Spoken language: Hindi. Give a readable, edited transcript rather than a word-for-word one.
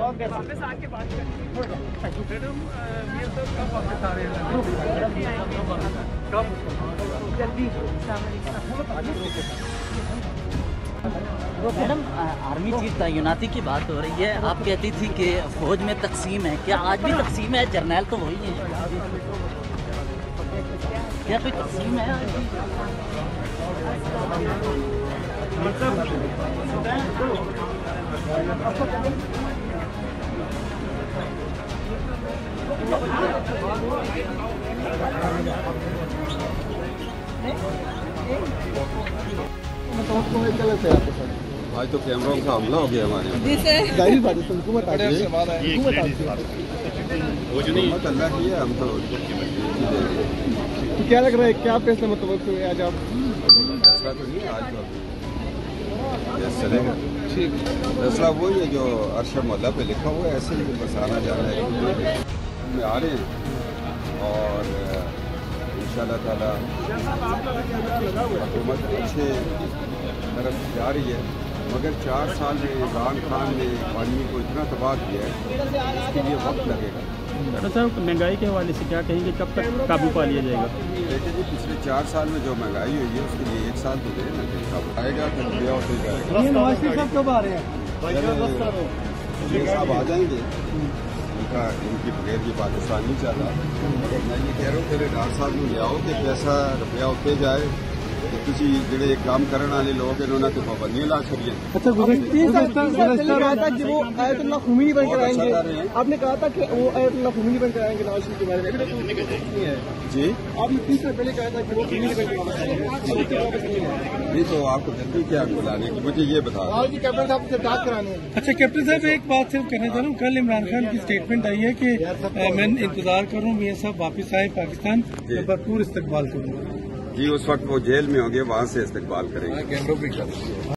वापस आके बात मैडम मियां साहब कब वापस आ रहे हैं? कब? जल्दी। मैडम, आर्मी चीफ तैनाती की बात हो रही है। आप कहती थी कि फौज में तकसीम है, क्या आज भी तकसीम है? जर्नैल तो वही है, क्या कोई तकसीम है आज भी? आज तो कैमरों का हमला हो गया हमारे यहाँ। अल्लाह की है, हम तो क्या लग रहा है, क्या फैसला मतलब आज आप? फैसला तो नहीं, आज तो चलेगा। फैसला वही है जो अरशद मोहल्ला पे लिखा हुआ है, ऐसे ही बस आना जाना है। में आ रहे हैं और इंशाअल्लाह ताला हुकूमत अच्छे तरफ जा रही है, मगर 4 साल में इमरान खान ने इकॉनमी को इतना तबाह किया है, इसके लिए वक्त लगेगा। डॉक्टर साहब, महंगाई के हवाले से क्या कहेंगे, कब तक काबू पा लिया जाएगा? देखिए जी, पिछले 4 साल में जो महंगाई हुई है उसके लिए 1 साल तो दे ना, काबू आएगा तो दिया होते जाएगा। नवाज शरीफ साहब कब आ रहे हैं? ये साहब आ जाएंगे, इनकी बगैर ये पाकिस्तान नहीं चल रहा। मैं ये कह रहा हूँ पहले डॉक्टर साहब को ले आओ कि पैसा रुपया होते जाए, किसी ਜਿਹੜੇ काम करने वाले लोग हैं उन्होंने तो पाबंदियां ला छड़ी। अच्छा, कहा था कि वो आयतुल्लाह खुमैनी बनकर आएंगे। आपने कहा था कि वो आयतुल्लाह खुमैनी बनकर आएंगे नवाज शरीफ के बारे में, जी आपने 30 साल पहले कहा था कि वो खुमैनी बनकर नहीं, तो आपको जल्दी क्या बुलाने की, मुझे ये बता आज की कैप्टन साहब से बात करानी है। अच्छा कैप्टन साहब, एक बात सिर्फ कहना चाह रहा हूँ, कल इमरान खान की स्टेटमेंट आई है कि मैं इंतजार कर रहा हूँ मियां साहब वापस आए पाकिस्तान, भरपूर इस्तकबाल करूँगा। जी, उस वक्त वो जेल में होंगे, वहाँ से इस्तकबाल करेंगे।